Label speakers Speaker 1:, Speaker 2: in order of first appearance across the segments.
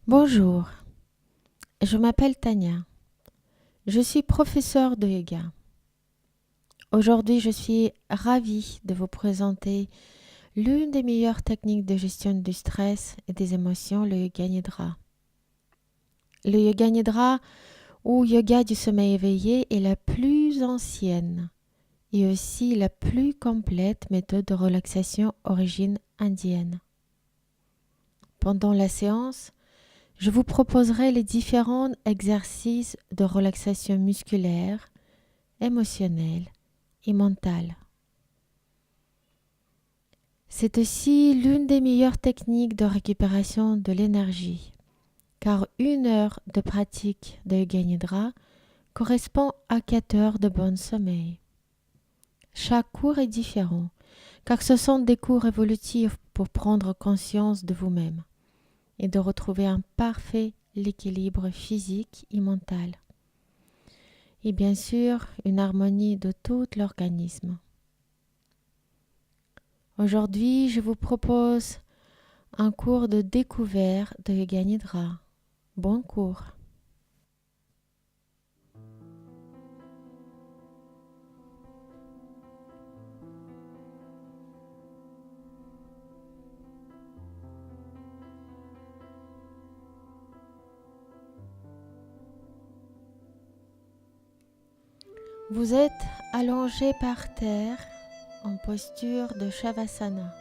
Speaker 1: Bonjour, je m'appelle Tania. Je suis professeure de yoga. Aujourd'hui, je suis ravie de vous présenter l'une des meilleures techniques de gestion du stress et des émotions, le yoga nidra. Le yoga nidra ou yoga du sommeil éveillé est la plus ancienne et aussi la plus complète méthode de relaxation origine indienne. Pendant la séance, je vous proposerai les différents exercices de relaxation musculaire, émotionnelle et mentale. C'est aussi l'une des meilleures techniques de récupération de l'énergie, car 1 heure de pratique de Yoga Nidra correspond à 4 heures de bon sommeil. Chaque cours est différent, car ce sont des cours évolutifs pour prendre conscience de vous-même et de retrouver un parfait équilibre physique et mental. Et bien sûr, une harmonie de tout l'organisme. Aujourd'hui, je vous propose un cours de découverte de Yoga Nidra. Bon cours! Vous êtes allongé par terre en posture de Shavasana.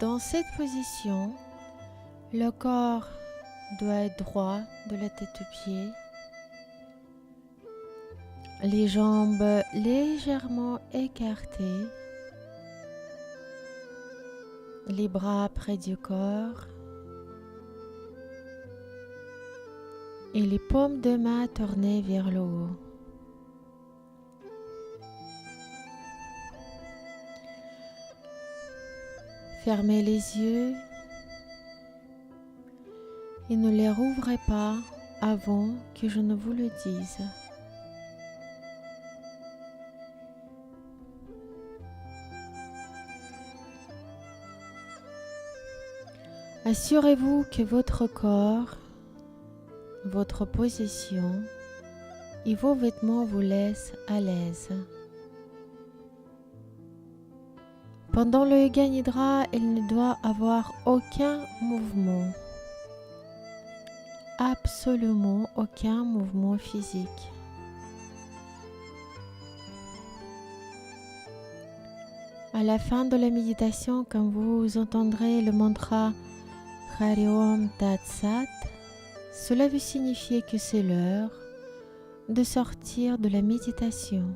Speaker 1: Dans cette position, le corps doit être droit de la tête aux pieds, les jambes légèrement écartées, les bras près du corps et les paumes de main tournées vers le haut. Fermez les yeux et ne les rouvrez pas avant que je ne vous le dise. Assurez-vous que votre corps, votre position et vos vêtements vous laissent à l'aise. Pendant le Yoga Nidra, il ne doit avoir aucun mouvement. Absolument aucun mouvement physique. À la fin de la méditation, quand vous entendrez le mantra Hari Om Tat Sat, cela veut signifier que c'est l'heure de sortir de la méditation.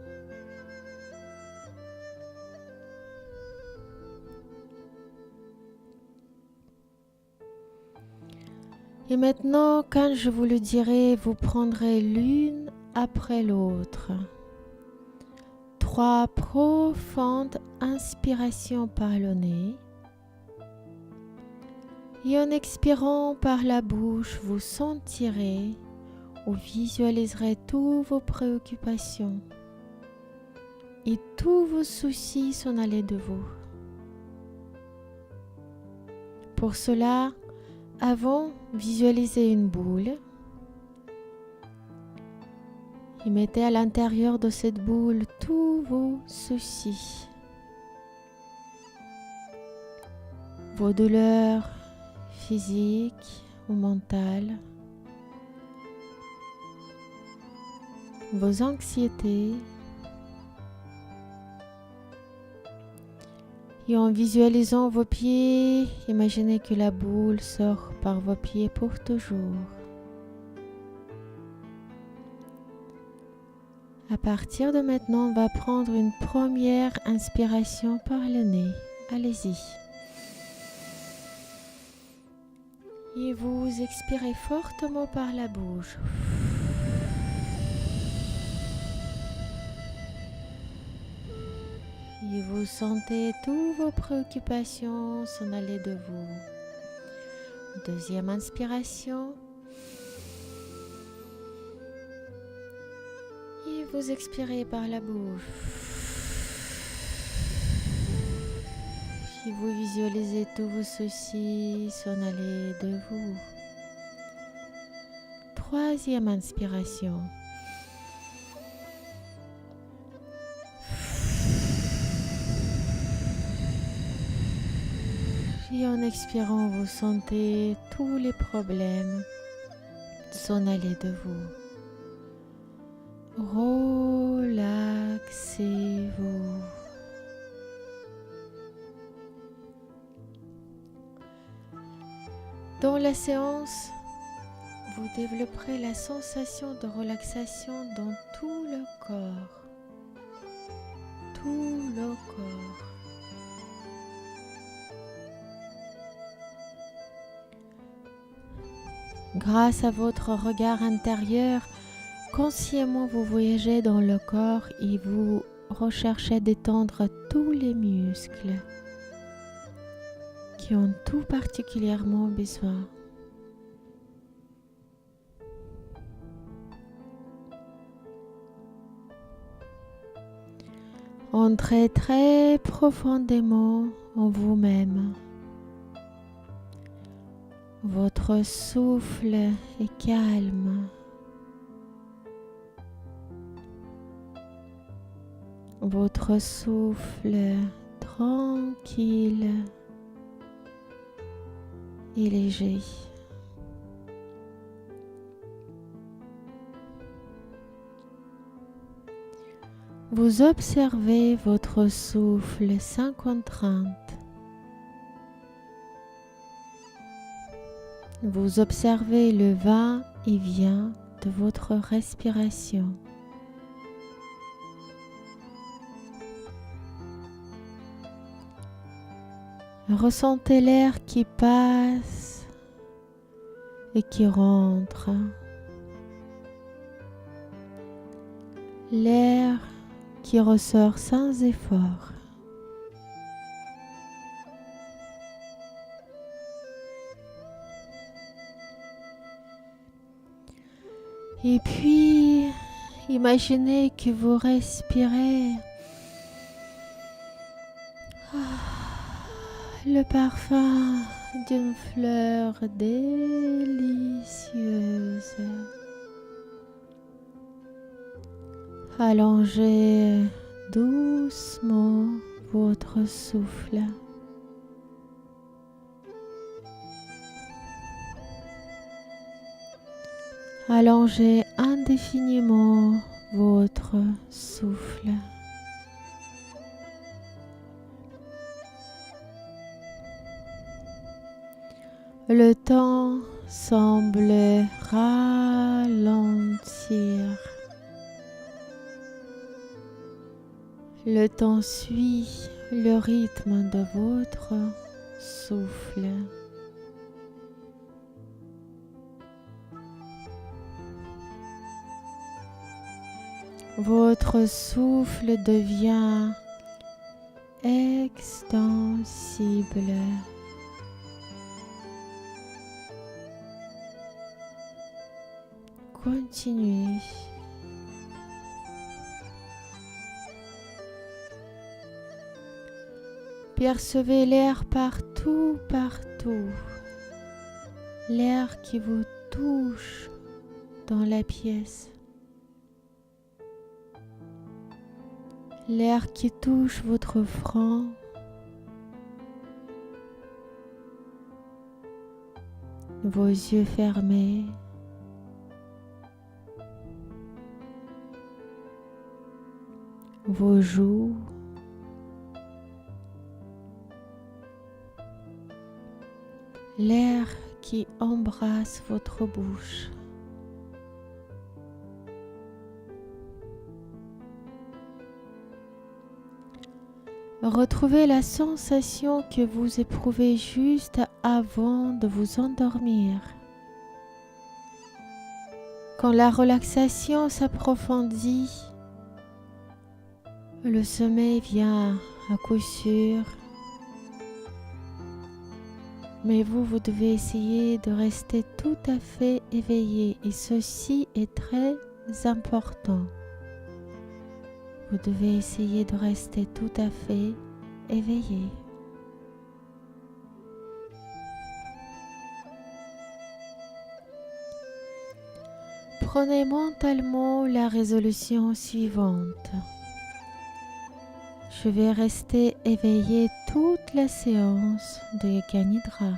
Speaker 1: Et maintenant, quand je vous le dirai, vous prendrez l'une après l'autre. 3 profondes inspirations par le nez. Et en expirant par la bouche, vous sentirez ou visualiserez toutes vos préoccupations et tous vos soucis s'en aller de vous. Pour cela, avant, visualisez une boule et mettez à l'intérieur de cette boule tous vos soucis, vos douleurs physiques ou mentales, vos anxiétés. Et en visualisant vos pieds, imaginez que la boule sort par vos pieds pour toujours. À partir de maintenant, on va prendre une première inspiration par le nez. Allez-y. Et vous expirez fortement par la bouche. Et vous sentez toutes vos préoccupations s'en aller de vous. Deuxième inspiration. Et vous expirez par la bouche. puis vous visualisez tous vos soucis s'en aller de vous. Troisième inspiration. Et en expirant, vous sentez tous les problèmes s'en aller de vous. Relaxez-vous. Dans la séance, vous développerez la sensation de relaxation dans tout le corps. Tout le corps. Grâce à votre regard intérieur, consciemment vous voyagez dans le corps et vous recherchez d'étendre tous les muscles qui ont tout particulièrement besoin. Entrez très profondément en vous-même. Votre souffle est calme. Votre souffle tranquille et léger. Vous observez votre souffle sans contrainte. Vous observez le va-et-vient de votre respiration. Ressentez l'air qui passe et qui rentre. L'air qui ressort sans effort. Et puis, imaginez que vous respirez le parfum d'une fleur délicieuse. Allongez doucement votre souffle. Allongez indéfiniment votre souffle. Le temps semble ralentir. Le temps suit le rythme de votre souffle. Votre souffle devient extensible. Continuez. Percevez l'air partout, partout. L'air qui vous touche dans la pièce. L'air qui touche votre front. Vos yeux fermés. Vos joues. L'air qui embrasse votre bouche. Retrouvez la sensation que vous éprouvez juste avant de vous endormir. Quand la relaxation s'approfondit, le sommeil vient à coup sûr. Mais vous devez essayer de rester tout à fait éveillé et ceci est très important. Vous devez essayer de rester tout à fait éveillé. Prenez mentalement la résolution suivante. Je vais rester éveillé toute la séance de Yoga Nidra.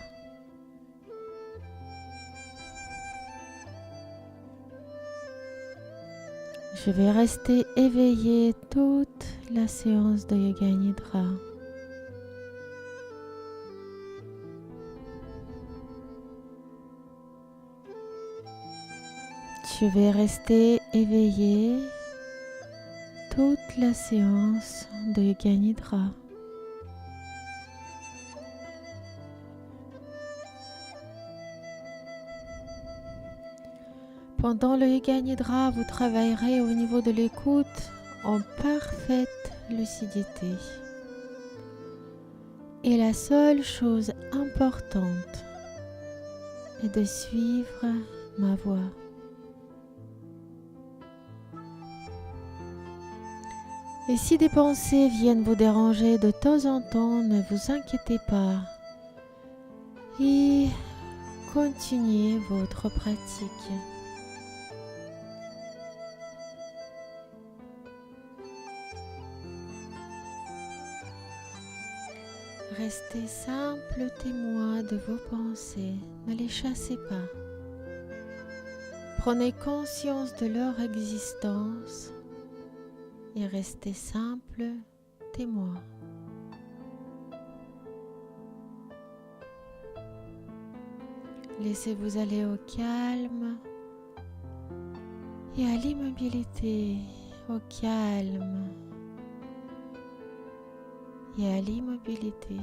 Speaker 1: Je vais rester éveillé toute la séance de Yoga Nidra. Je vais rester éveillé toute la séance de Yoga Nidra. Pendant le Yoga Nidra, vous travaillerez au niveau de l'écoute en parfaite lucidité. Et la seule chose importante est de suivre ma voix. Et si des pensées viennent vous déranger de temps en temps, ne vous inquiétez pas et continuez votre pratique. Restez simple témoin de vos pensées, ne les chassez pas. Prenez conscience de leur existence et restez simple témoin. Laissez-vous aller au calme et à l'immobilité, au calme et à l'immobilité.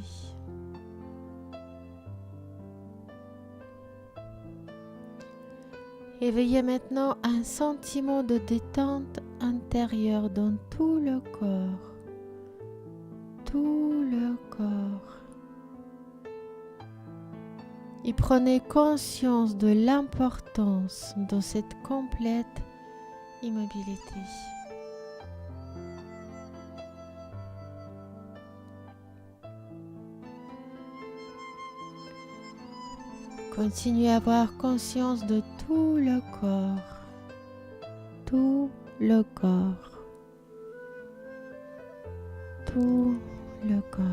Speaker 1: Éveillez maintenant un sentiment de détente intérieure dans tout le corps. Tout le corps. Et prenez conscience de l'importance de cette complète immobilité. Continuez à avoir conscience de tout le corps. Tout le corps. Tout le corps.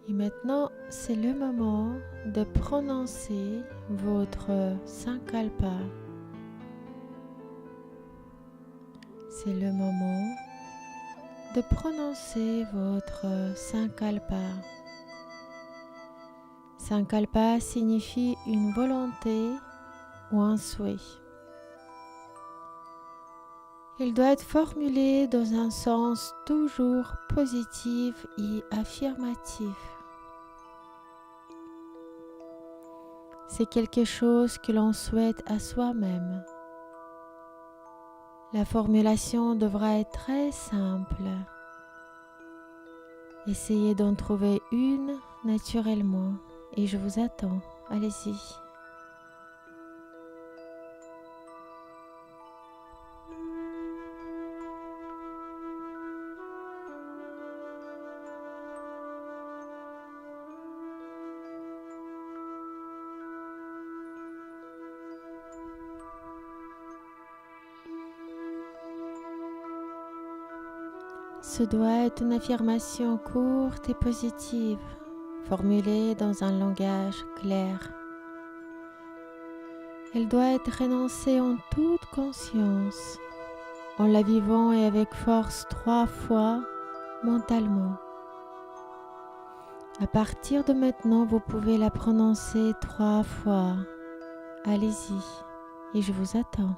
Speaker 1: Et maintenant, c'est le moment de prononcer votre Sankalpa. C'est le moment de prononcer votre Sankalpa. Sankalpa signifie une volonté ou un souhait. Il doit être formulé dans un sens toujours positif et affirmatif. C'est quelque chose que l'on souhaite à soi-même. La formulation devra être très simple. Essayez d'en trouver une naturellement et je vous attends. Allez-y. Ce doit être une affirmation courte et positive, formulée dans un langage clair. Elle doit être énoncée en toute conscience, en la vivant et avec force 3 fois mentalement. À partir de maintenant, vous pouvez la prononcer 3 fois. Allez-y, et je vous attends.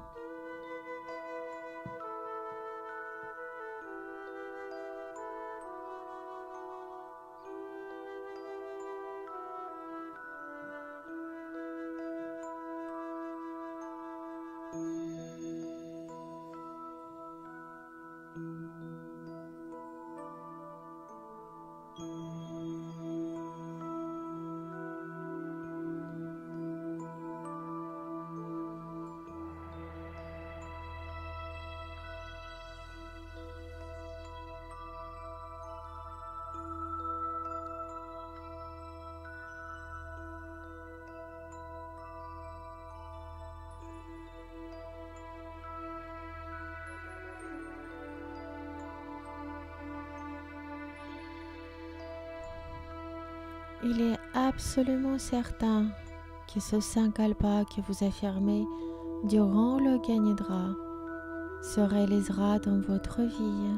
Speaker 1: Il est absolument certain que ce sankalpa que vous affirmez durant le Ganidra se réalisera dans votre vie.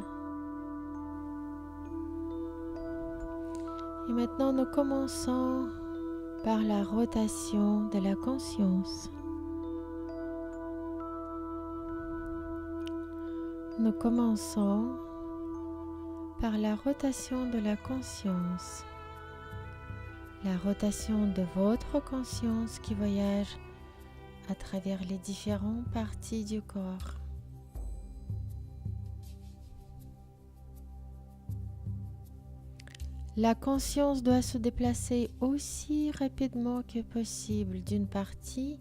Speaker 1: Et maintenant, nous commençons par la rotation de la conscience. Nous commençons par la rotation de la conscience. La rotation de votre conscience qui voyage à travers les différentes parties du corps. La conscience doit se déplacer aussi rapidement que possible d'une partie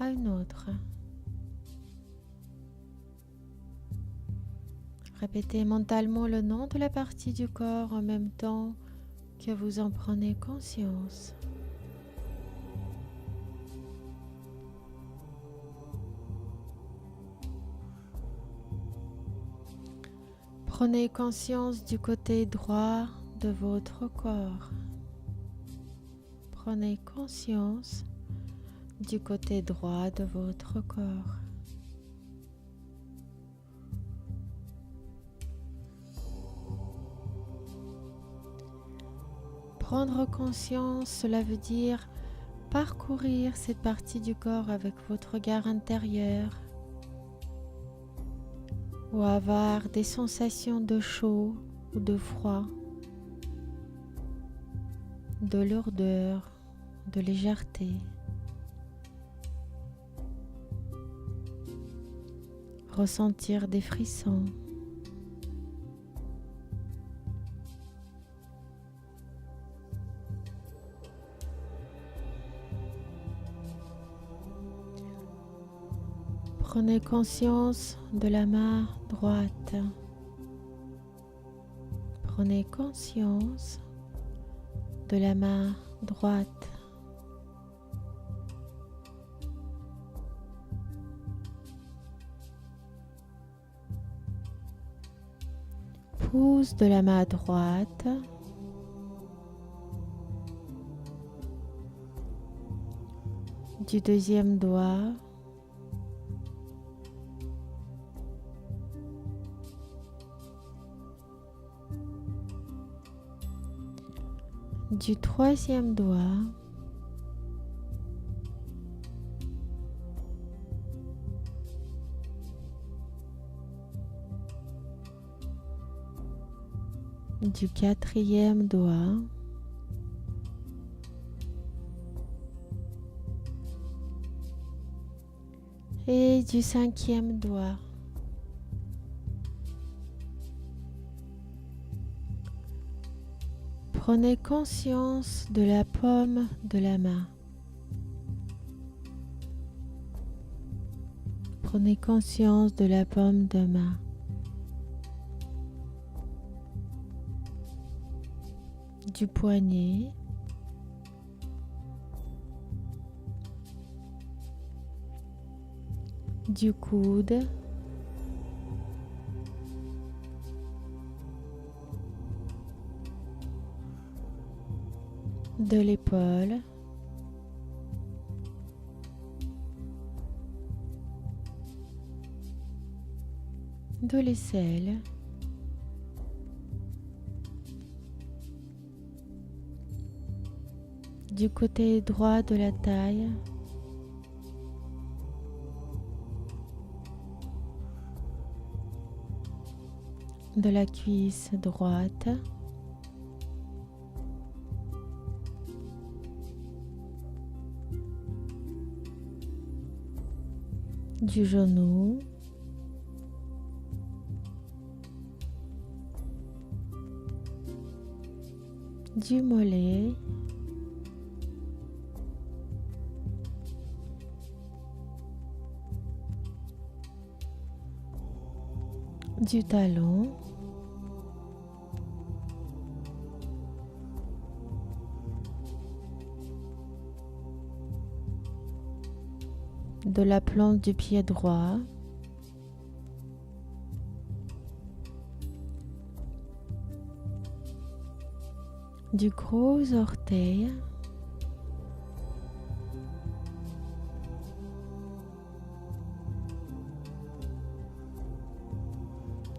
Speaker 1: à une autre. Répétez mentalement le nom de la partie du corps en même temps que vous en prenez conscience. Prenez conscience du côté droit de votre corps. Prenez conscience du côté droit de votre corps. Prendre conscience, cela veut dire parcourir cette partie du corps avec votre regard intérieur ou avoir des sensations de chaud ou de froid, de lourdeur, de légèreté. Ressentir des frissons. Prenez conscience de la main droite. Prenez conscience de la main droite. Pouce de la main droite. Du deuxième doigt. Du troisième doigt, du quatrième doigt, et du cinquième doigt. Prenez conscience de la paume de la main. Prenez conscience de la paume de main. Du poignet. Du coude. De l'épaule, de l'aisselle, du côté droit de la taille, de la cuisse droite, du genou, du mollet, du talon, de la plante du pied droit, du gros orteil,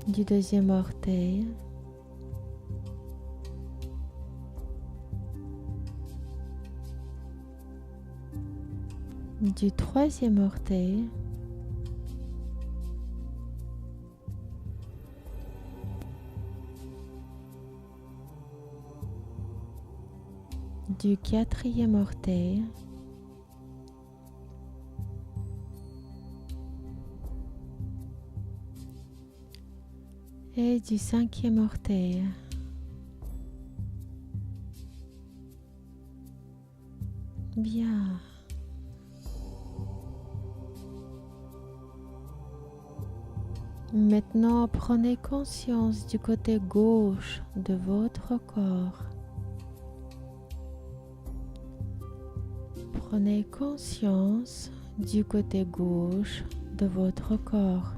Speaker 1: du deuxième orteil, du troisième orteil, du quatrième orteil, et du cinquième orteil. Bien. Maintenant, prenez conscience du côté gauche de votre corps. Prenez conscience du côté gauche de votre corps.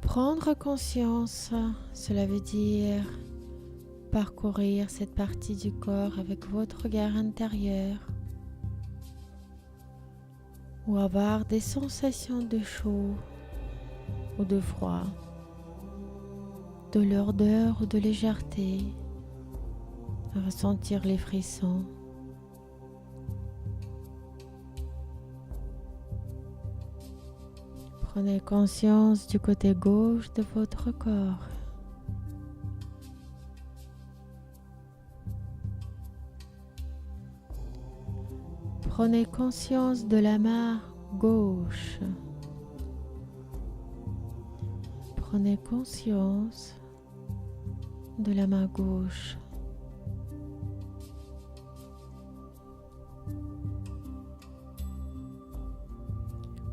Speaker 1: Prendre conscience, cela veut dire parcourir cette partie du corps avec votre regard intérieur ou avoir des sensations de chaud ou de froid, de lourdeur ou de légèreté, ressentir les frissons. Prenez conscience du côté gauche de votre corps. Prenez conscience de la main gauche. Prenez conscience de la main gauche.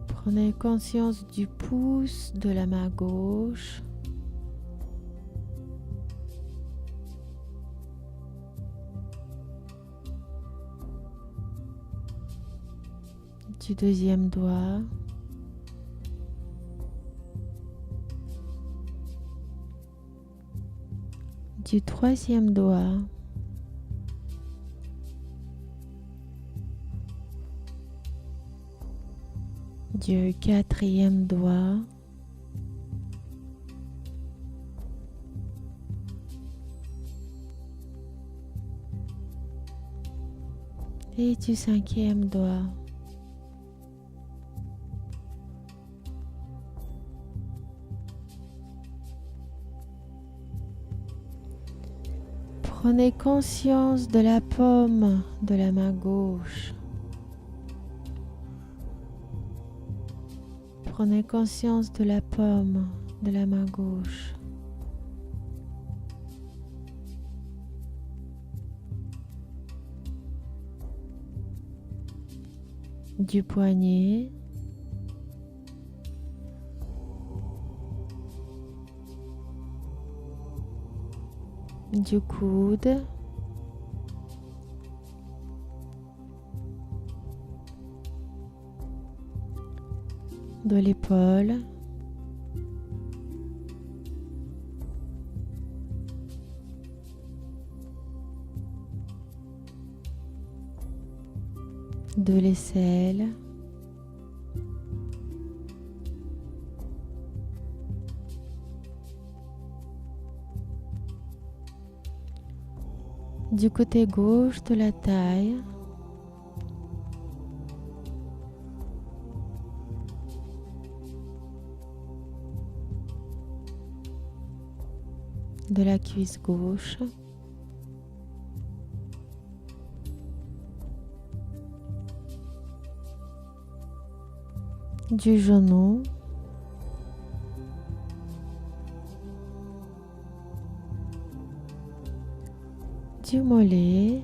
Speaker 1: Prenez conscience du pouce de la main gauche. Du deuxième doigt. Du troisième doigt. Du quatrième doigt. Et du cinquième doigt. Prenez conscience de la paume de la main gauche. Prenez conscience de la paume de la main gauche. Du poignet. Du coude. De l'épaule. De l'aisselle. Du côté gauche de la taille. De la cuisse gauche. Du genou. Du mollet.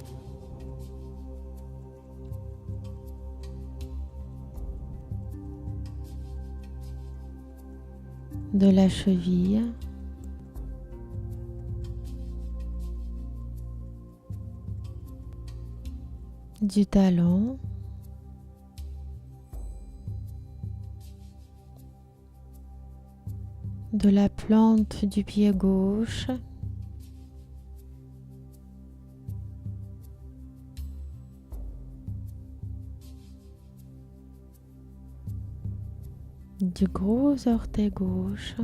Speaker 1: De la cheville. Du talon. De la plante du pied gauche. du gros orteil gauche,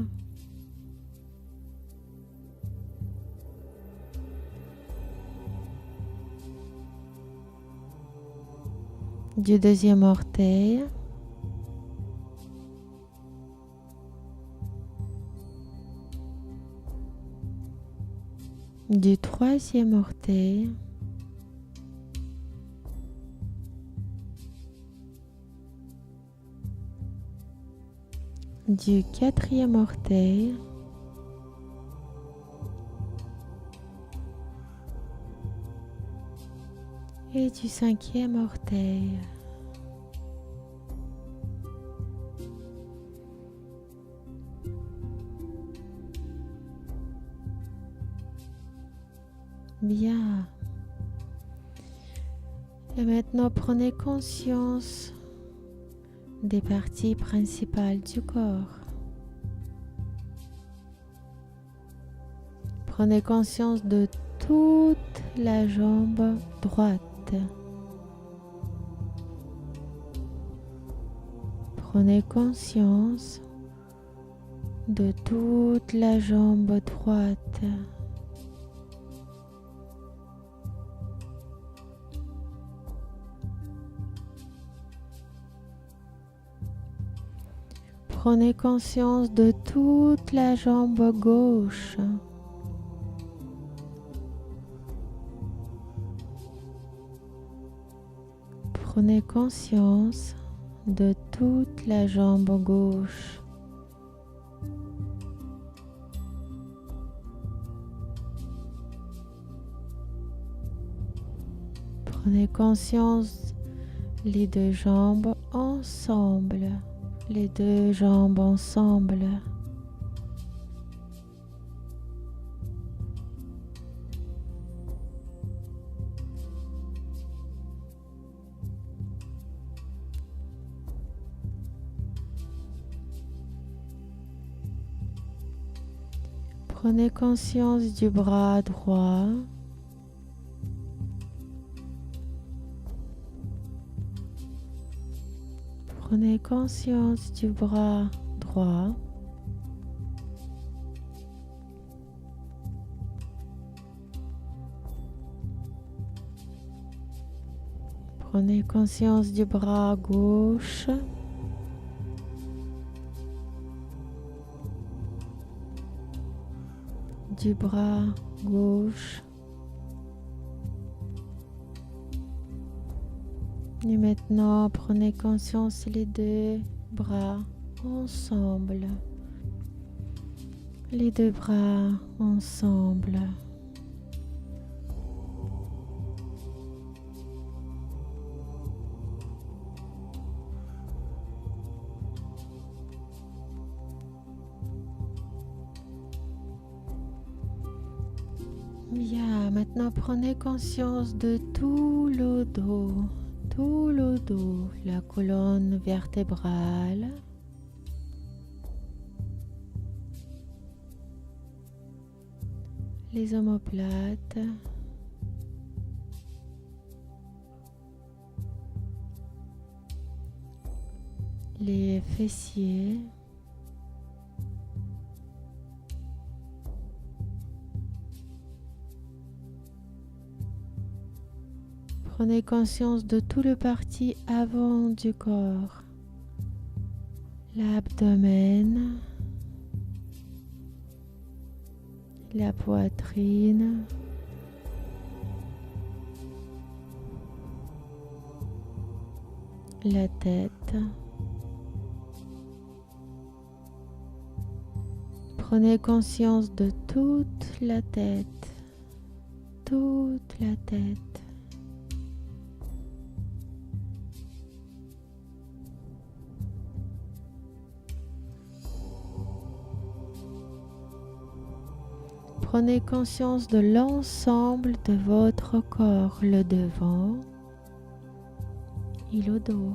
Speaker 1: du deuxième orteil, du troisième orteil, du quatrième orteil, et du cinquième orteil. Bien. Et maintenant, prenez conscience des parties principales du corps. Prenez conscience de toute la jambe droite. Prenez conscience de toute la jambe droite. Prenez conscience de toute la jambe gauche. Prenez conscience de toute la jambe gauche. Prenez conscience les deux jambes ensemble. Les deux jambes ensemble. Prenez conscience du bras droit. Prenez conscience du bras droit. Prenez conscience du bras gauche. Du bras gauche. Et maintenant, prenez conscience les deux bras ensemble. Les deux bras ensemble. Bien, maintenant prenez conscience de tout le dos. Tout le dos, la colonne vertébrale, les omoplates, les fessiers, prenez conscience de tout le parti avant du corps, l'abdomen, la poitrine, la tête. Prenez conscience de toute la tête, toute la tête. Prenez conscience de l'ensemble de votre corps, le devant et le dos.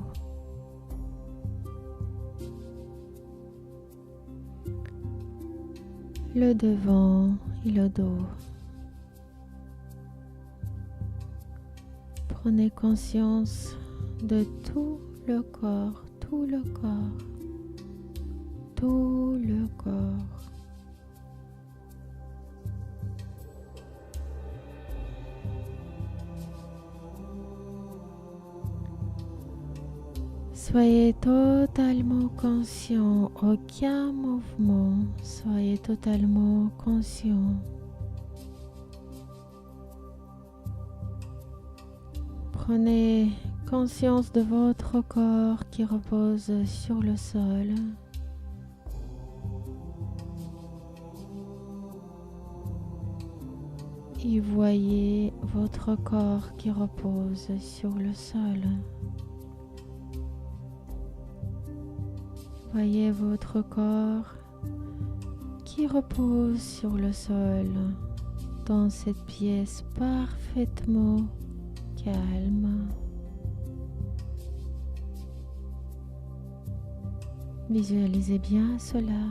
Speaker 1: Le devant et le dos. Prenez conscience de tout le corps, tout le corps. tout le corps. Soyez totalement conscient, aucun mouvement, soyez totalement conscient. Prenez conscience de votre corps qui repose sur le sol. Et voyez votre corps qui repose sur le sol. Voyez votre corps qui repose sur le sol dans cette pièce parfaitement calme. Visualisez bien cela.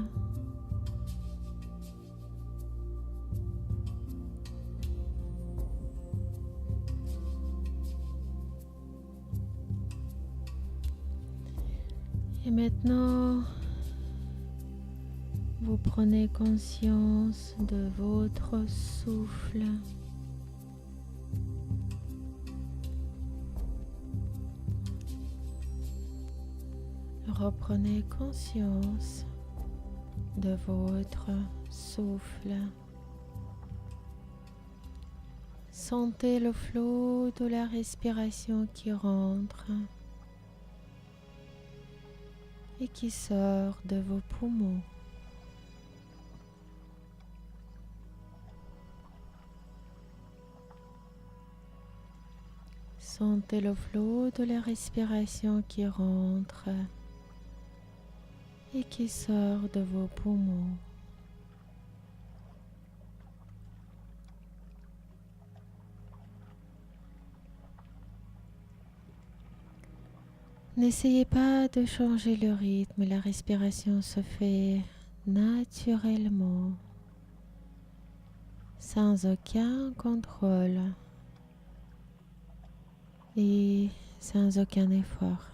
Speaker 1: Et maintenant, vous prenez conscience de votre souffle. Reprenez conscience de votre souffle. Sentez le flot de la respiration qui rentre et qui sort de vos poumons. Sentez le flot de la respiration qui rentre et qui sort de vos poumons. N'essayez pas de changer le rythme, la respiration se fait naturellement, sans aucun contrôle et sans aucun effort.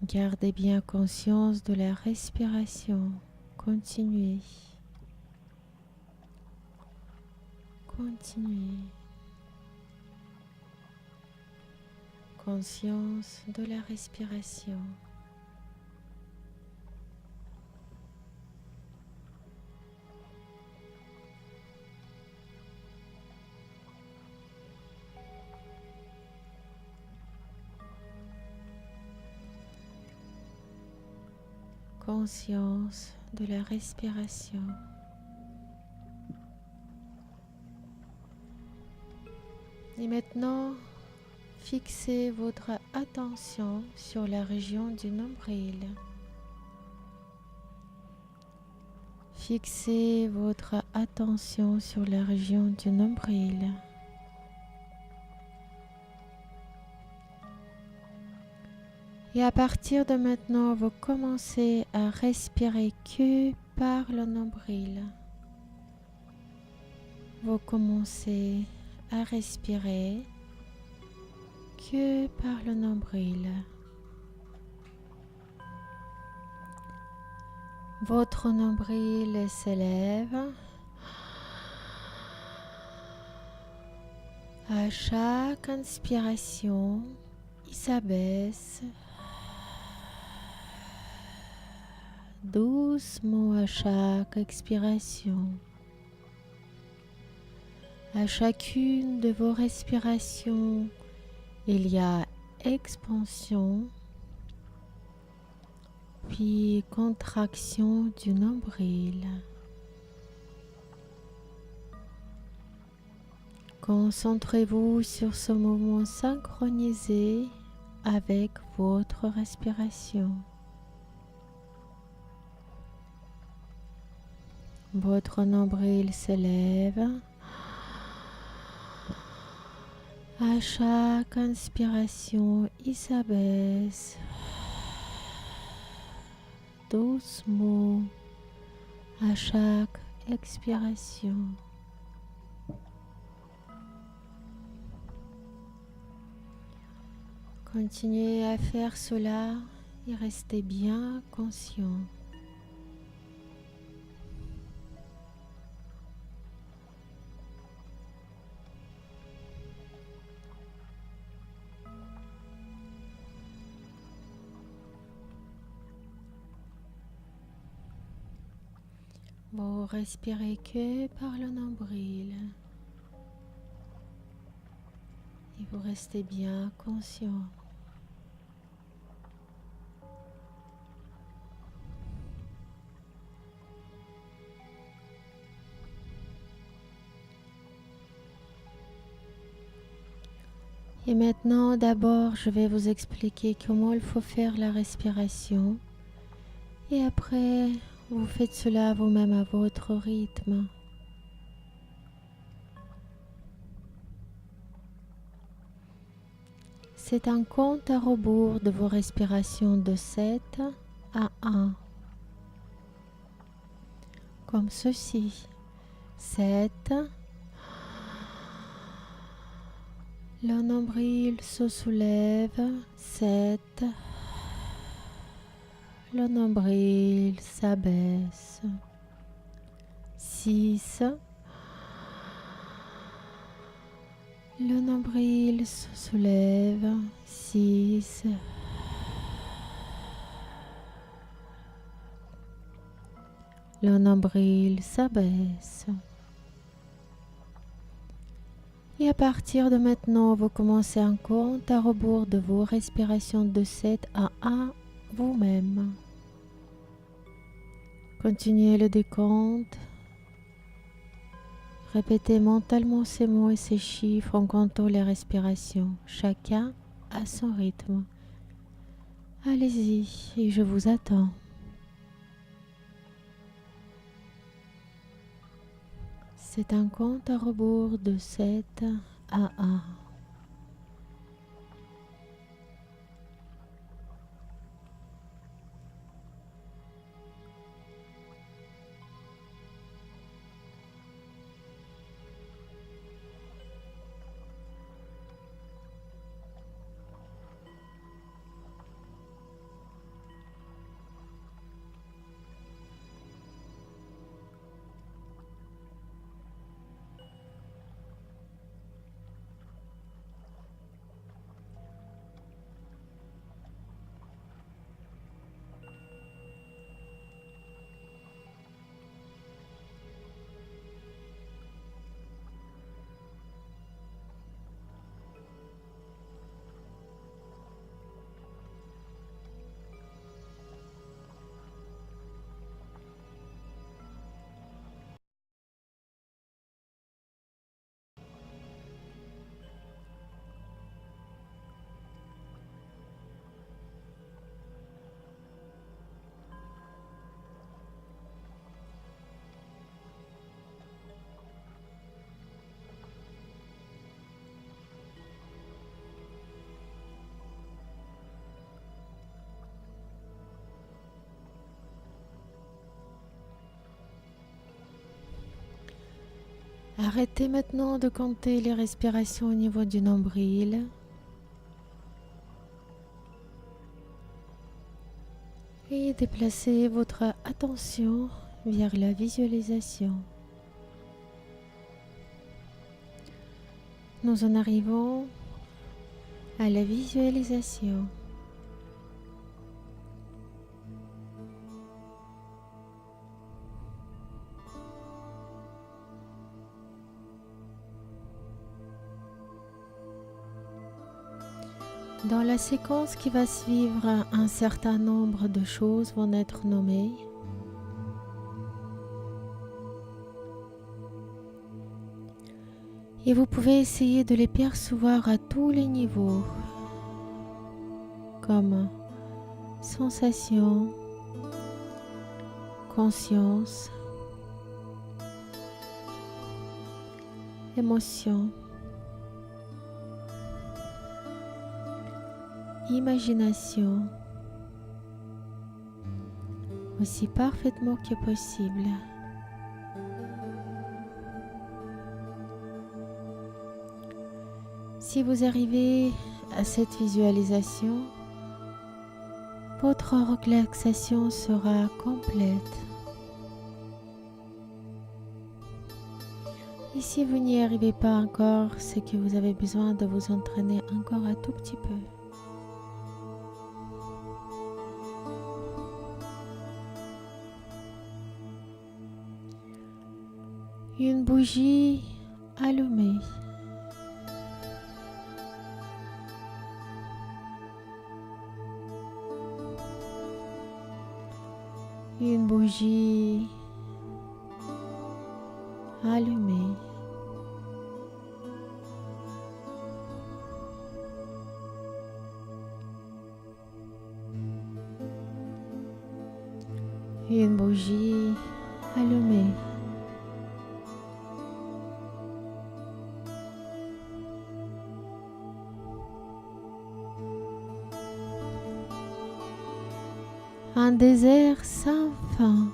Speaker 1: Gardez bien conscience de la respiration. Continuez. Continuez. Conscience de la respiration. Conscience de la respiration. Et maintenant, fixez votre attention sur la région du nombril. Fixez votre attention sur la région du nombril. Et à partir de maintenant, vous commencez à respirer que par le nombril. Vous commencez à respirer que par le nombril. Votre nombril s'élève à chaque inspiration, il s'abaisse doucement à chaque expiration. À chacune de vos respirations, il y a expansion puis contraction du nombril. Concentrez-vous sur ce mouvement synchronisé avec votre respiration. Votre nombril s'élève. À chaque inspiration, il s'abaisse doucement à chaque expiration. Continuez à faire cela et restez bien conscient. Vous respirez que par le nombril et vous restez bien conscient. Et maintenant, d'abord, je vais vous expliquer comment il faut faire la respiration. Et après, vous faites cela vous-même à votre rythme. C'est un compte à rebours de vos respirations de 7 à 1. Comme ceci. 7. Le nombril se soulève. 7. Le nombril s'abaisse. 6. Le nombril se soulève. 6. Le nombril s'abaisse. Et à partir de maintenant, vous commencez un compte à rebours de vos respirations de 7 à 1 vous-même. Continuez le décompte. Répétez mentalement ces mots et ces chiffres en comptant les respirations, chacun à son rythme. Allez-y et je vous attends. C'est un compte à rebours de 7 à 1. Arrêtez maintenant de compter les respirations au niveau du nombril. Et déplacez votre attention vers la visualisation. Nous en arrivons à la visualisation. Dans la séquence qui va suivre, un certain nombre de choses vont être nommées. Et vous pouvez essayer de les percevoir à tous les niveaux, comme sensation, conscience, émotion, imagination, aussi parfaitement que possible. Si vous arrivez à cette visualisation, votre relaxation sera complète. Et si vous n'y arrivez pas encore, c'est que vous avez besoin de vous entraîner encore un tout petit peu. Une bougie allumée. Une bougie allumée. Une bougie allumée. Un désert sans fin.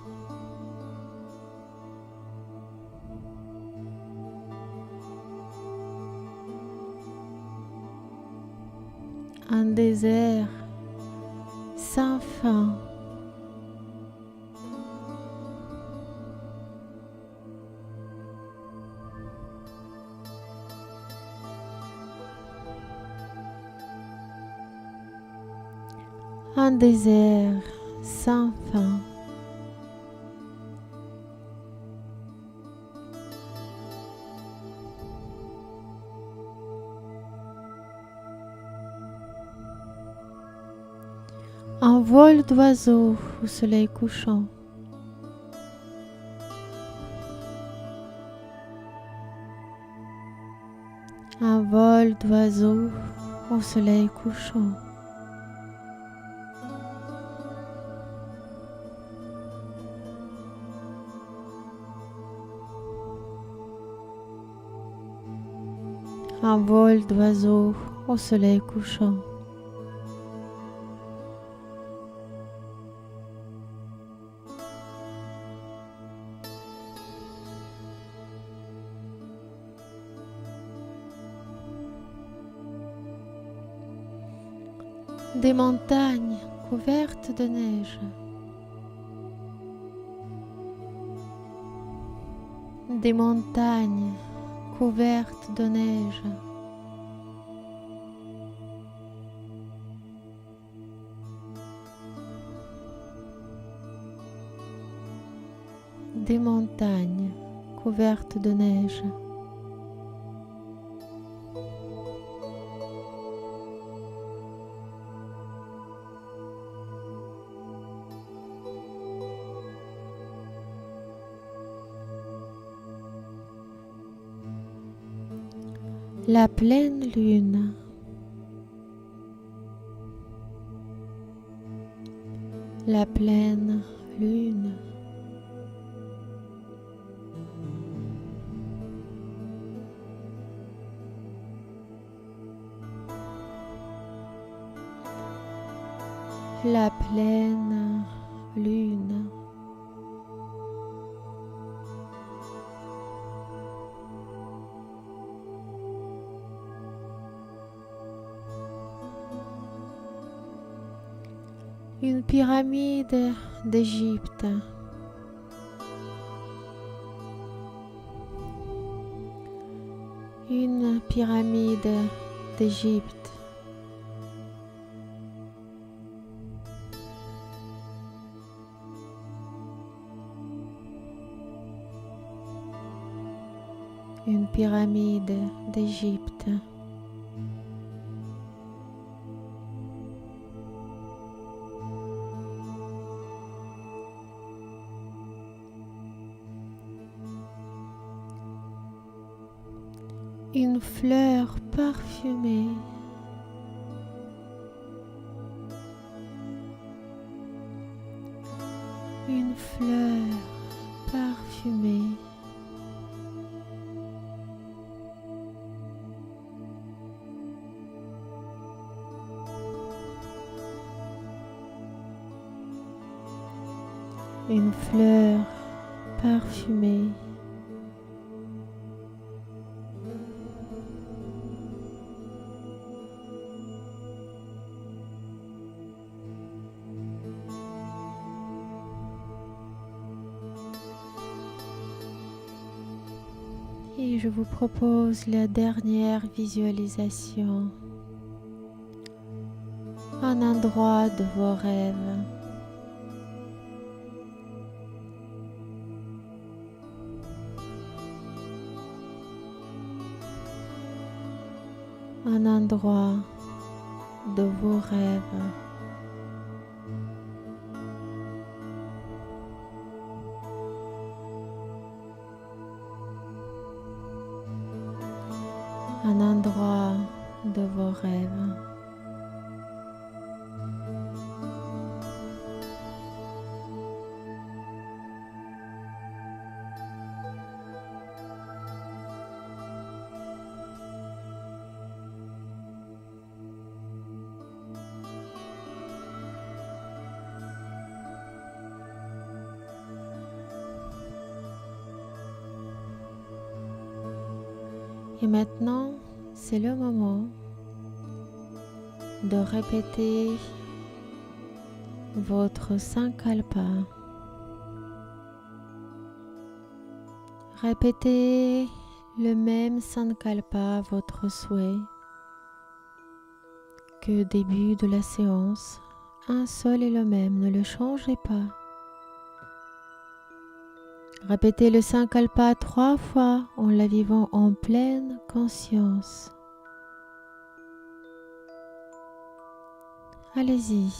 Speaker 1: Un désert sans fin. Un désert sans fin. Un vol d'oiseaux au soleil couchant. Un vol d'oiseaux au soleil couchant. Un vol d'oiseaux au soleil couchant. Des montagnes couvertes de neige. Des montagnes couvertes de neige. Des montagnes couvertes de neige. La pleine lune. La pleine lune. La pleine lune. Une pyramide d'Égypte. Une pyramide d'Égypte. Une pyramide d'Égypte. Une fleur parfumée. Une fleur parfumée. Une fleur parfumée. Et je vous propose la dernière visualisation. Un endroit de vos rêves. Un endroit de vos rêves. Un endroit de vos rêves. Et maintenant, c'est le moment de répéter votre Sankalpa. Répétez le même Sankalpa, votre souhait, que au début de la séance. Un seul et le même, ne le changez pas. Répétez le Sankalpa 3 fois en la vivant en pleine conscience. Allez-y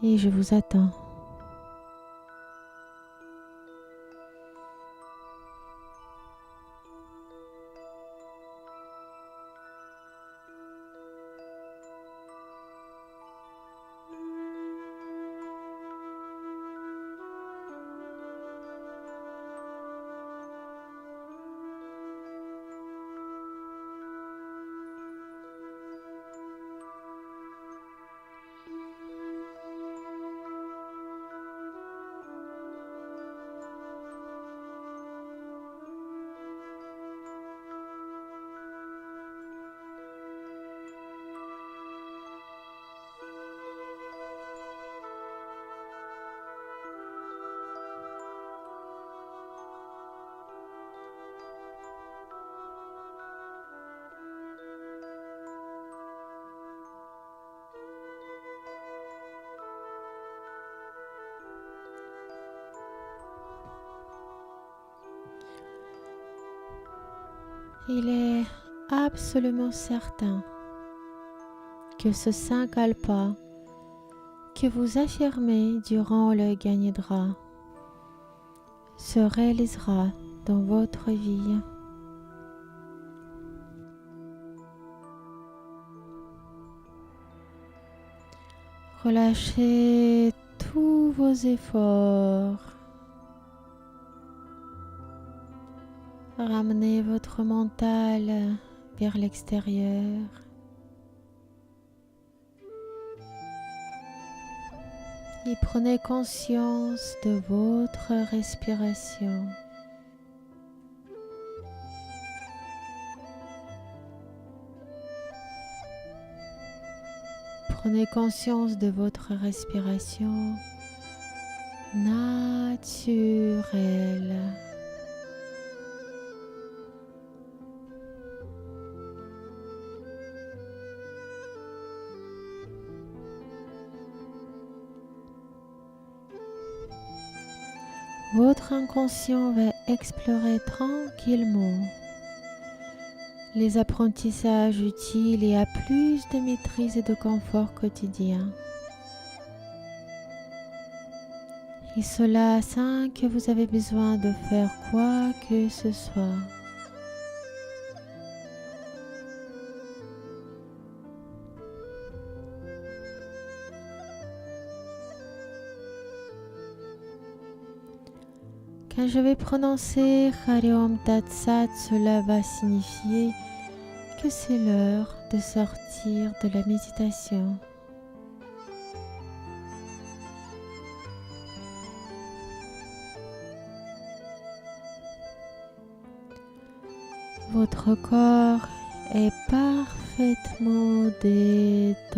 Speaker 1: et je vous attends. Il est absolument certain que ce Sankalpa que vous affirmez durant le Ganidra se réalisera dans votre vie. Relâchez tous vos efforts. Ramenez votre mental vers l'extérieur. Et prenez conscience de votre respiration. Prenez conscience de votre respiration naturelle. Votre inconscient va explorer tranquillement les apprentissages utiles et à plus de maîtrise et de confort quotidien. Et cela sans que vous avez besoin de faire quoi que ce soit. Quand je vais prononcer Hari Om Tat Sat, cela va signifier que c'est l'heure de sortir de la méditation. Votre corps est parfaitement détendu.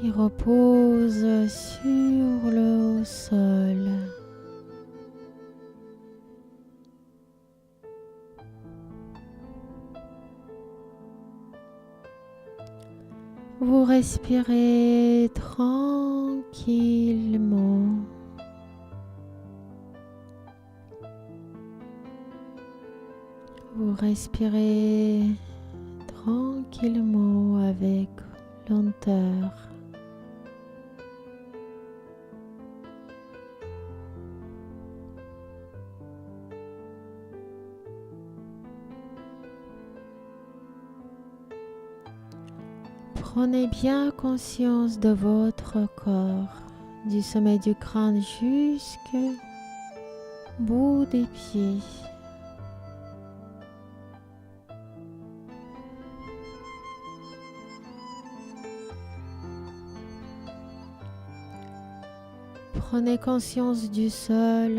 Speaker 1: Il repose sur le sol. Vous respirez tranquillement. Vous respirez tranquillement avec lenteur. Prenez bien conscience de votre corps, du sommet du crâne jusqu'au bout des pieds. Prenez conscience du sol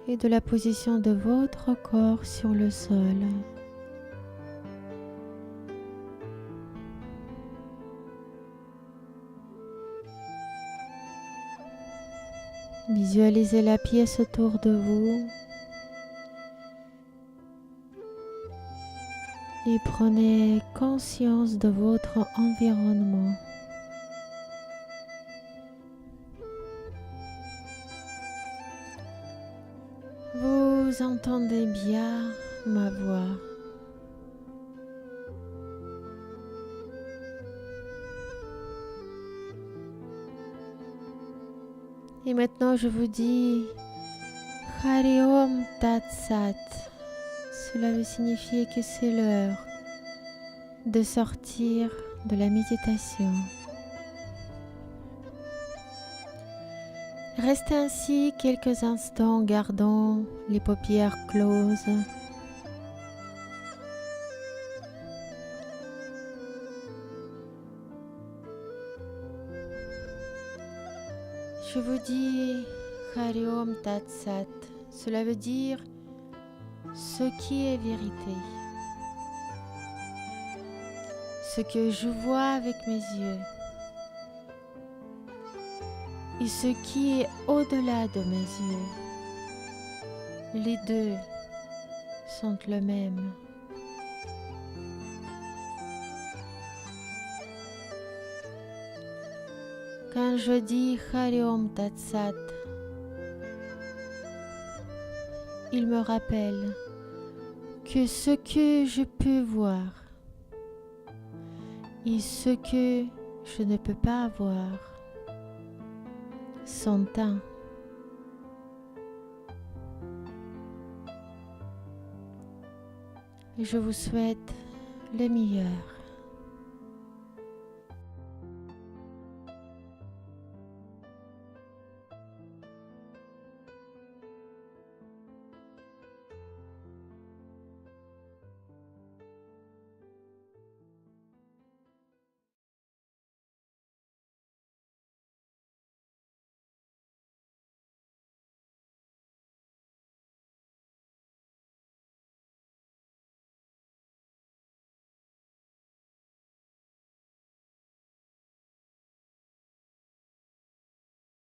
Speaker 1: et de la position de votre corps sur le sol. Visualisez la pièce autour de vous et prenez conscience de votre environnement. Vous entendez bien ma voix. Et maintenant, je vous dis Hari Om Tat Sat. Cela veut signifier que c'est l'heure de sortir de la méditation. Restez ainsi quelques instants en gardant les paupières closes. Je vous dis Hari Om Tat Sat. Cela veut dire ce qui est vérité. Ce que je vois avec mes yeux. Et ce qui est au-delà de mes yeux. Les deux sont le même. Quand je dis Hari Om Tat Sat, il me rappelle que ce que je peux voir et ce que je ne peux pas voir sont un. Je vous souhaite le meilleur.